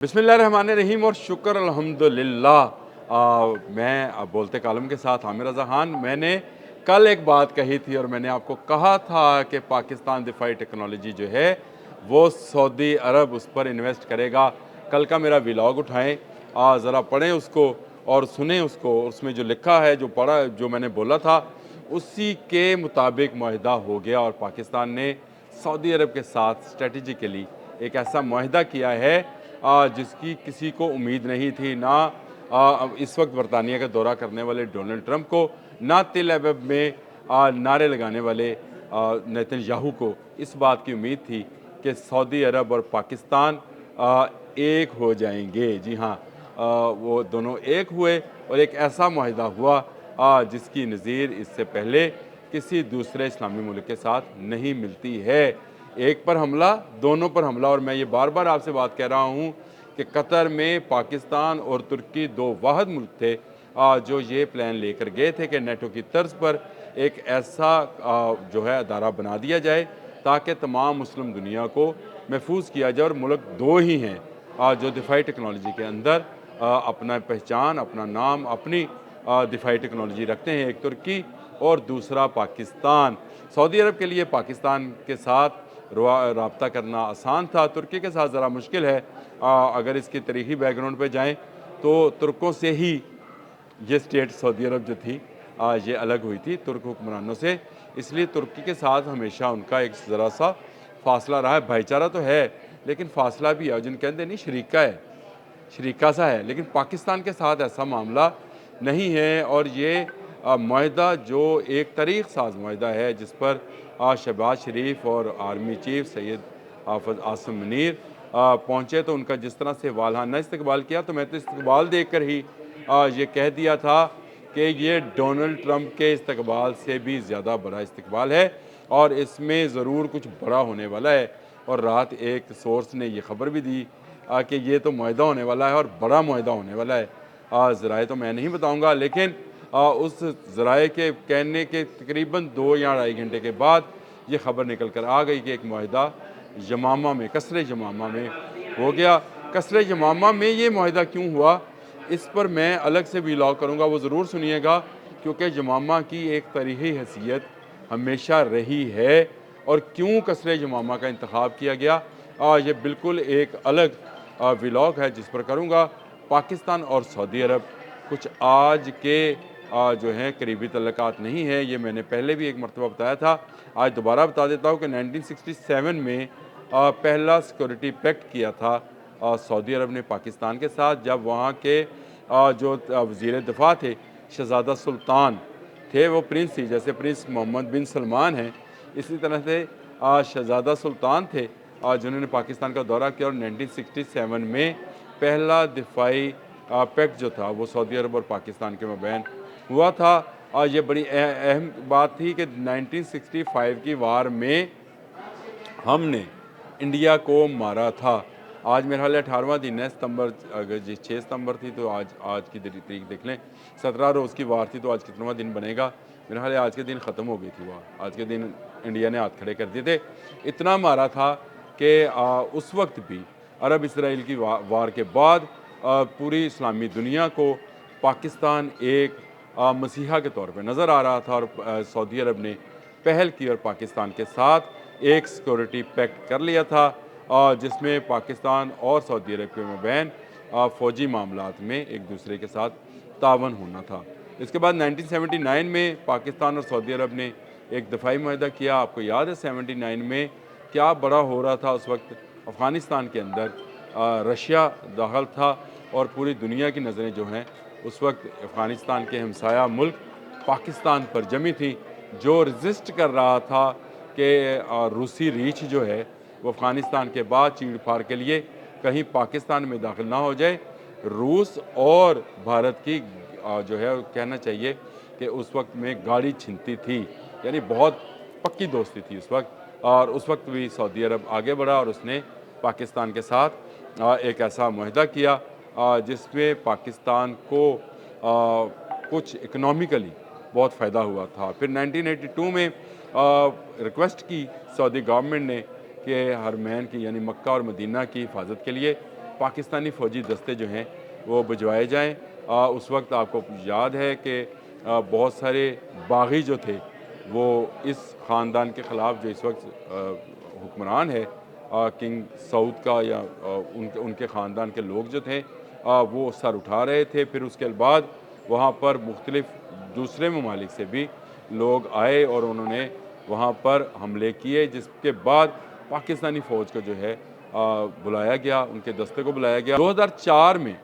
बिस्मिल्लाहिर्रहमानिर्रहीम और शुक्र अल्हम्दुलिल्लाह। मैं बोलते कालम के साथ आमिर रज़ा खान। मैंने कल एक बात कही थी और मैंने आपको कहा था कि पाकिस्तान दिफाई टेक्नोलॉजी जो है वो सऊदी अरब उस पर इन्वेस्ट करेगा। कल का मेरा व्लॉग उठाएं, ज़रा पढ़ें उसको और सुने उसको। उसमें जो लिखा है, जो पढ़ा, जो मैंने बोला था उसी के मुताबिक मुआहिदा हो गया और पाकिस्तान ने सऊदी अरब के साथ स्ट्रेटजिकली एक ऐसा मुआहिदा किया है जिसकी किसी को उम्मीद नहीं थी। ना इस वक्त बरतानिया का दौरा करने वाले डोनाल्ड ट्रंप को, ना तेल अवीव में नारे लगाने वाले नेतन्याहू को इस बात की उम्मीद थी कि सऊदी अरब और पाकिस्तान एक हो जाएंगे। जी हाँ, वो दोनों एक हुए और एक ऐसा मुआहिदा हुआ जिसकी नज़ीर इससे पहले किसी दूसरे इस्लामी मुल्क के साथ नहीं मिलती है। एक पर हमला, दोनों पर हमला। और मैं ये बार बार आपसे बात कह रहा हूँ कि कतर में पाकिस्तान और तुर्की दो वाहिद मुल्क थे जो ये प्लान लेकर गए थे कि नेटो की तर्ज पर एक ऐसा जो है अदारा बना दिया जाए ताकि तमाम मुस्लिम दुनिया को महफूज किया जाए। और मुल्क दो ही हैं जो दिफाई टेक्नोलॉजी के अंदर अपना पहचान, अपना नाम, अपनी दिफाई टेक्नोलॉजी रखते हैं। एक तुर्की और दूसरा पाकिस्तान। सऊदी अरब के लिए पाकिस्तान के साथ रब्ता करना आसान था, तुर्की के साथ ज़रा मुश्किल है। अगर इसकी तारीखी बैकग्राउंड पे जाएं तो तुर्कों से ही ये स्टेट सऊदी अरब जो थी ये अलग हुई थी तुर्क हुक्मरानों से। इसलिए तुर्की के साथ हमेशा उनका एक ज़रा सा फासला रहा है। भाईचारा तो है लेकिन फासला भी है, जिन कहते नहीं शरीका है, शरीका सा है। लेकिन पाकिस्तान के साथ ऐसा मामला नहीं है। और ये मुआहिदा जो एक तारीख साज मुआहिदा है जिस पर शहबाज शरीफ और आर्मी चीफ सैयद हाफिज आसिम मुनीर पहुँचे तो उनका जिस तरह से वालहाना इस्तकबाल किया, तो मैं तो इस्तकबाल देख कर ही ये कह दिया था कि ये डोनाल्ड ट्रंप के इस्तकबाल से भी ज़्यादा बड़ा इस्तकबाल है और इसमें ज़रूर कुछ बड़ा होने वाला है। और रात एक सोर्स ने यह खबर भी दी कि ये तो मुआहिदा होने वाला है और बड़ा मुआहिदा होने वाला है। ज़राए तो मैं नहीं बताऊंगा, लेकिन उस ज़राए के कहने के तकरीबन 2 या 2.5 घंटे के बाद ये खबर निकल कर आ गई कि एक मुआहिदा यमामा में, कसर यमामा में हो गया। कसर यमामा में ये मुआहिदा क्यों हुआ, इस पर मैं अलग से व्लॉग करूँगा, वो ज़रूर सुनिएगा, क्योंकि यमामा की एक तारीख़ी हैसियत हमेशा रही है। और क्यों कसर यमामा का इंतखाब किया गया, ये बिल्कुल एक अलग व्लॉग है जिस पर करूँगा। पाकिस्तान और सऊदी अरब कुछ आज के जो हैं करीबी तल्लुकात नहीं है, ये मैंने पहले भी एक मरतबा बताया था। आज दोबारा बता देता हूँ कि 1967 में पहला सिक्योरिटी पैक्ट किया था सऊदी अरब ने पाकिस्तान के साथ, जब वहाँ के जो वज़ीर दिफा थे शहज़ादा सुल्तान थे, वो प्रिंस थी, जैसे प्रिंस मोहम्मद बिन सलमान हैं, इसी तरह से शहज़ादा सुल्तान थे जिन्होंने पाकिस्तान का दौरा किया। और 1967 में पहला दिफाई पैक्ट जो था वो सऊदी अरब और पाकिस्तान के मबैन हुआ था। ये बड़ी अहम बात थी कि 1965 की वार में हमने इंडिया को मारा था। आज मेरा ख्याल 18वां दिन है, सितंबर, अगर जी 6 सितंबर थी तो आज की तारीख देख लें, 17 रोज़ की वार थी, तो आज कितनावां दिन बनेगा। मेरा ख्याल आज के दिन ख़त्म हो गई थी वार, आज के दिन इंडिया ने हाथ खड़े कर दिए थे। इतना मारा था कि उस वक्त भी अरब इसराइल की वार के बाद पूरी इस्लामी दुनिया को पाकिस्तान एक मसीहा के तौर पे नज़र आ रहा था। और सऊदी अरब ने पहल की और पाकिस्तान के साथ एक सिक्योरिटी पैक्ट कर लिया था जिसमें पाकिस्तान और सऊदी अरब के मबैन फ़ौजी मामलात में एक दूसरे के साथ तावन होना था। इसके बाद 1979 में पाकिस्तान और सऊदी अरब ने एक दफ़ाई मुआहिदा किया। आपको याद है 79 में क्या बड़ा हो रहा था उस वक्त अफ़गानिस्तान के अंदर, रशिया दाखिल था और पूरी दुनिया की नज़रें जो हैं उस वक्त अफ़गानिस्तान के हमसाया मुल्क पाकिस्तान पर जमी थी, जो रजिस्ट कर रहा था कि रूसी रीछ जो है वो अफ़गानिस्तान के बाद चीड़ फाड़ के लिए कहीं पाकिस्तान में दाखिल ना हो जाए। रूस और भारत की जो है कहना चाहिए कि उस वक्त में गाड़ी छिनती थी, यानी बहुत पक्की दोस्ती थी उस वक्त। और उस वक्त भी सऊदी अरब आगे बढ़ा और उसने पाकिस्तान के साथ एक ऐसा मुआहिदा किया जिसमें पाकिस्तान को कुछ इकनॉमिकली बहुत फ़ायदा हुआ था। फिर 1982 में रिक्वेस्ट की सऊदी गवर्नमेंट ने कि हरमैन की यानी मक्का और मदीना की हिफाजत के लिए पाकिस्तानी फ़ौजी दस्ते जो हैं वो भिजवाए जाएँ। उस वक्त आपको याद है कि बहुत सारे बागी जो थे वो इस ख़ानदान के ख़िलाफ़ जो इस वक्त हुक्मरान है किंग सऊद का या उनके ख़ानदान के लोग जो थे वो सर उठा रहे थे। फिर उसके बाद वहाँ पर मुख्तलिफ़ दूसरे ममालिक से भी लोग आए और उन्होंने वहाँ पर हमले किए, जिसके बाद पाकिस्तानी फ़ौज को जो है बुलाया गया, उनके दस्ते को बुलाया गया। 2004 में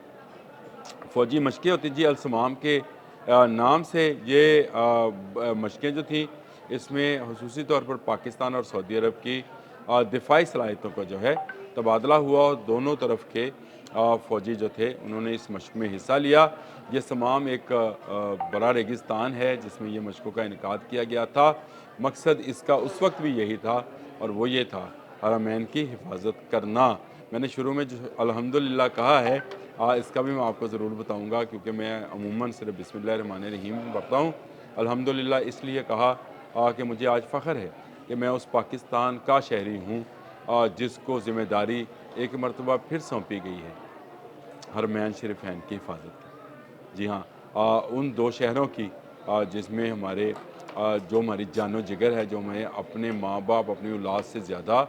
फ़ौजी मशक़ें होती जी अलसमाम के नाम से ये मशक़ें जो थी इसमें ख़ुसूसी तौर पर पाकिस्तान और सऊदी अरब की दिफ़ाई सलाहियतों का जो है तबादला हुआ और दोनों तरफ के फ़ौजी जो थे उन्होंने इस मशक़ में हिस्सा लिया। ये तमाम एक बड़ा रेगिस्तान है जिसमें ये मशक़ों का इनेकाद किया गया था। मकसद इसका उस वक्त भी यही था और वो ये था हरमैन की हिफाजत करना। मैंने शुरू में जो अल्हम्दुलिल्लाह कहा है इसका भी मैं आपको ज़रूर बताऊँगा क्योंकि मैं अमूमन सिर्फ बिस्मिल्लाहिर्रहमानिर्रहीम पढ़ता हूँ। अल्हम्दुलिल्लाह इसलिए कहा कि मुझे आज फ़ख्र है कि मैं उस पाकिस्तान का शहरी हूँ जिसको ज़िम्मेदारी एक मरतबा फिर सौंपी गई है हरमैन शरीफैन की हिफाजत की। जी हाँ, उन दो शहरों की जिसमें हमारे जो हमारी जानो जिगर है, जो हमें अपने माँ बाप अपनी औलाद से ज़्यादा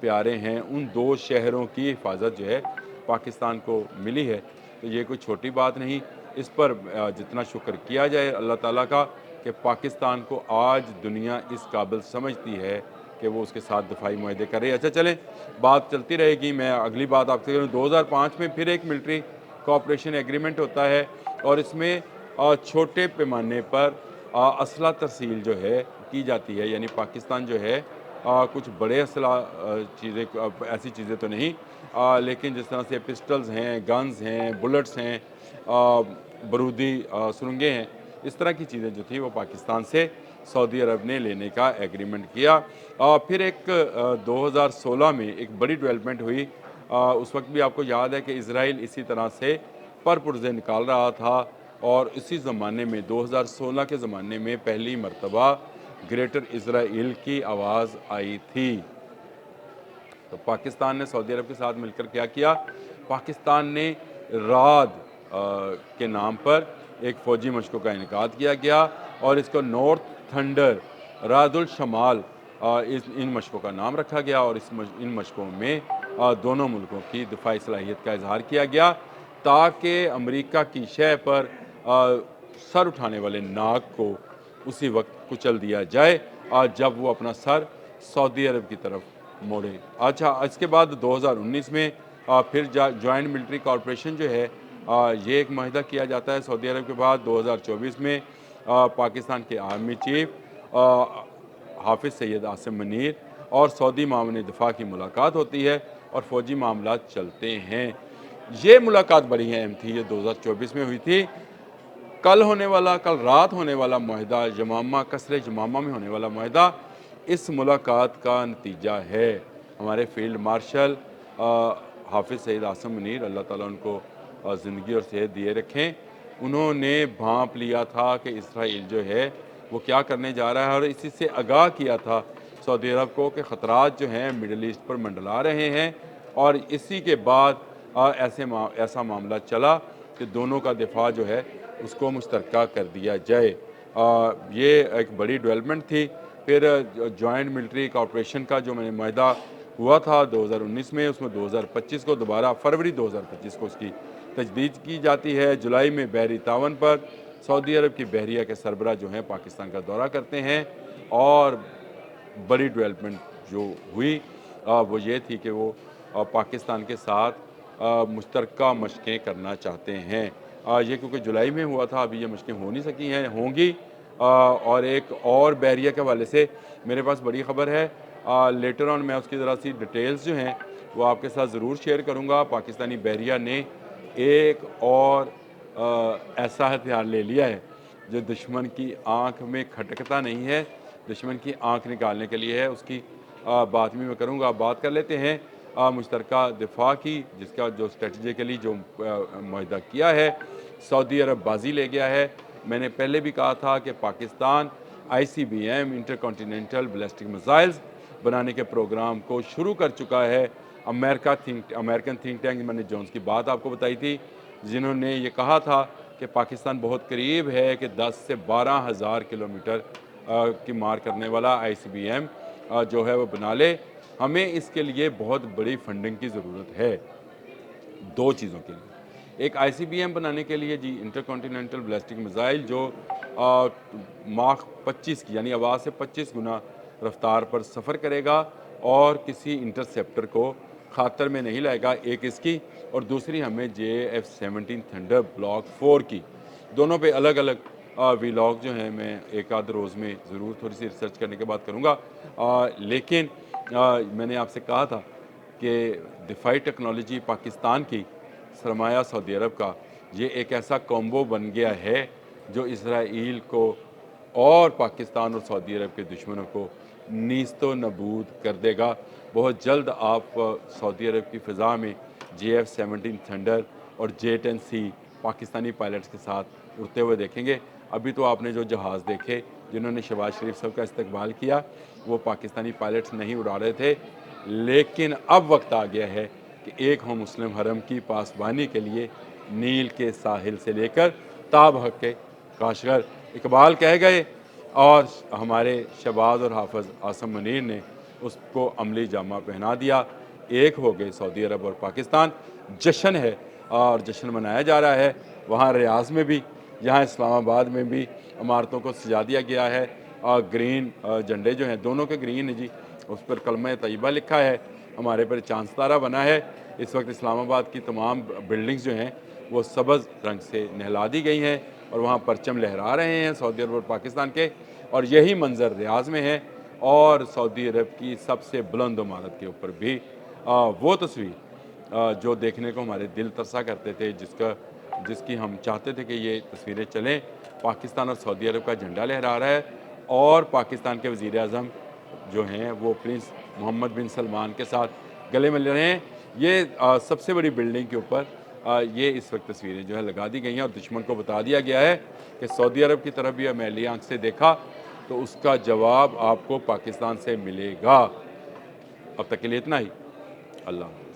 प्यारे हैं, उन दो शहरों की हिफाजत जो है पाकिस्तान को मिली है। तो ये कोई छोटी बात नहीं। इस पर जितना शुक्र किया जाए अल्लाह ताला का कि पाकिस्तान को आज दुनिया इस काबिल समझती है कि वो उसके साथ दफ़ाई मुआहदे करे। अच्छा चलें, बात चलती रहेगी। मैं अगली बात आपसे करूँ, 2005 में फिर एक मिलिट्री कोऑपरेशन एग्रीमेंट होता है और इसमें छोटे पैमाने पर असला तरसील जो है की जाती है, यानी पाकिस्तान जो है कुछ बड़े असला चीज़ें ऐसी चीज़ें तो नहीं लेकिन जिस तरह से पिस्टल्स हैं, गन्स हैं, बुलेट्स हैं, बारूदी सुरंगें हैं, इस तरह की चीज़ें जो थी वो पाकिस्तान से सऊदी अरब ने लेने का एग्रीमेंट किया। फिर एक 2016 में एक बड़ी डेवलपमेंट हुई। उस वक्त भी आपको याद है कि इज़राइल इसी तरह से पुरज़े निकाल रहा था और इसी ज़माने में 2016 के ज़माने में पहली मरतबा ग्रेटर इज़राइल की आवाज़ आई थी। तो पाकिस्तान ने सऊदी अरब के साथ मिलकर क्या किया, पाकिस्तान ने राद के नाम पर एक फ़ौजी मशक़ों का इनेकाद किया गया और इसको नॉर्थ थंडर रादुल शमाल इन मशक़ों का नाम रखा गया और इन मशक़ों में दोनों मुल्कों की दिफाई सलाहियत का इजहार किया गया ताकि अमेरिका की शह पर सर उठाने वाले नाग को उसी वक्त कुचल दिया जाए जब वो अपना सर सऊदी अरब की तरफ मोड़े। अच्छा, इसके बाद 2019 में फिर जॉइंट मिलिट्री कॉरपोरेशन जो है ये एक माहिदा किया जाता है सऊदी अरब के बाद। 2024 में पाकिस्तान के आर्मी चीफ हाफिज़ सैयद आसिम मनीर और सऊदी मामले दिफा की मुलाकात होती है और फ़ौजी मामलात चलते हैं। ये मुलाकात बड़ी अहम थी, ये 2024 में हुई थी। कल रात होने वाला मुआहिदा यमामा कसरे यमामा में होने वाला मुआहिदा इस मुलाकात का नतीजा है। हमारे फील्ड मार्शल हाफिज़ सईद आसिम मुनीर अल्लाह ताला उनको ज़िंदगी और सेहत दिए रखें, उन्होंने भांप लिया था कि इसराइल जो है वो क्या करने जा रहा है और इसी से आगाह किया था सऊदी अरब को कि ख़तरात जो हैं मिडल ईस्ट पर मंडला रहे हैं और इसी के बाद ऐसा मामला चला कि दोनों का दिफा जो है उसको मुश्तरका कर दिया जाए। ये एक बड़ी डेवलपमेंट थी। फिर जॉइंट मिलिट्री कॉरपोरेशन का जो मुआहिदा हुआ था 2019 में, उसमें 2025 को दोबारा फरवरी 2025 को उसकी तजदीद की जाती है। जुलाई में बहरी तावन पर सऊदी अरब की बहरिया के सरबराह जो हैं पाकिस्तान का दौरा करते हैं और बड़ी डेवलपमेंट जो हुई वो ये थी कि वो पाकिस्तान के साथ मुश्तरका मशक़ें करना चाहते हैं। ये क्योंकि जुलाई में हुआ था, अभी ये मशक़ें हो नहीं सकी हैं, होंगी। और एक और बहरिया के हवाले से मेरे पास बड़ी ख़बर है, लेटर ऑन मैं उसकी ज़रा सी डिटेल्स जो हैं वो आपके साथ ज़रूर शेयर करूँगा। पाकिस्तानी बहरिया ने एक और ऐसा हथियार ले लिया है जो दुश्मन की आँख में खटकता नहीं है, दुश्मन की आँख निकालने के लिए है। उसकी बात भी मैं करूँगा। बात कर लेते हैं मुश्तरका दिफा की, जिसका जो स्ट्रेटजिकली जो मुआहिदा किया है सऊदी अरब बाजी ले गया है। मैंने पहले भी कहा था कि Pakistan ICBM intercontinental ballistic missiles बनाने के प्रोग्राम को शुरू कर चुका है। अमेरिकन थिंक टैंक, मैंने जोन्स की बात आपको बताई थी, जिन्होंने ये कहा था कि पाकिस्तान बहुत करीब है कि 10 से 12 हज़ार किलोमीटर की मार करने वाला ICBM जो है वो बना ले। हमें इसके लिए बहुत बड़ी फंडिंग की ज़रूरत है, दो चीज़ों के लिए। एक ICBM बनाने के लिए जी इंटरकॉन्टिनेंटल बैलिस्टिक मिसाइल जो माख 25 की यानी आवाज़ से 25 गुना रफ्तार पर सफ़र करेगा और किसी इंटरसेप्टर को खातर में नहीं लाएगा, एक इसकी, और दूसरी हमें JF-17 थंडर ब्लॉक 4 की। दोनों पे अलग अलग व्लॉग जो हैं मैं एक आध रोज़ में ज़रूर थोड़ी सी रिसर्च करने के बाद करूँगा। लेकिन मैंने आपसे कहा था कि दिफाई टेक्नोलॉजी पाकिस्तान की, सरमाया सऊदी अरब का, ये एक ऐसा कॉम्बो बन गया है जो इसराइल को और पाकिस्तान और सऊदी अरब के दुश्मनों को नीस्तो नबूद कर देगा। बहुत जल्द आप सऊदी अरब की फ़िज़ा में JF-17 थंडर और J-10C पाकिस्तानी पायलट्स के साथ उड़ते हुए देखेंगे। अभी तो आपने जो जहाज़ देखे जिन्होंने शहबाज शरीफ साहब का इस्तकबाल किया, वो पाकिस्तानी पायलट्स नहीं उड़ा रहे थे। लेकिन अब वक्त आ गया है कि एक हम मुस्लिम हरम की पासबानी के लिए नील के साहिल से लेकर ताबहक के काशगर, इकबाल कह गए और हमारे शहबाज और हाफिज़ आसम मुनीर ने उसको अमली जामा पहना दिया। एक हो गए सऊदी अरब और पाकिस्तान। जश्न है और जश्न मनाया जा रहा है वहाँ रियाज़ में भी, यहाँ इस्लामाबाद में भी इमारतों को सजा दिया गया है। ग्रीन झंडे जो हैं दोनों के ग्रीन है जी, उस पर कलमा तैयबा लिखा है, हमारे पर चांद तारा बना है। इस वक्त इस्लामाबाद की तमाम बिल्डिंग्स जो हैं वो सब्ज़ रंग से नहला दी गई हैं और वहाँ परचम लहरा रहे हैं सऊदी अरब और पाकिस्तान के, और यही मंज़र रियाज़ में है। और सऊदी अरब की सबसे बुलंद इमारत के ऊपर भी वो तस्वीर जो देखने को हमारे दिल तरसा करते थे, जिसकी हम चाहते थे कि ये तस्वीरें चलें, पाकिस्तान और सऊदी अरब का झंडा लहरा रहा है और पाकिस्तान के वज़ीर आज़म जो हैं वो प्रिंस मोहम्मद बिन सलमान के साथ गले मिल रहे हैं। ये सबसे बड़ी बिल्डिंग के ऊपर ये इस वक्त तस्वीरें जो है लगा दी गई हैं और दुश्मन को बता दिया गया है कि सऊदी अरब की तरफ भी मैली आंख से देखा तो उसका जवाब आपको पाकिस्तान से मिलेगा। अब तक के लिए इतना ही। अल्लाह।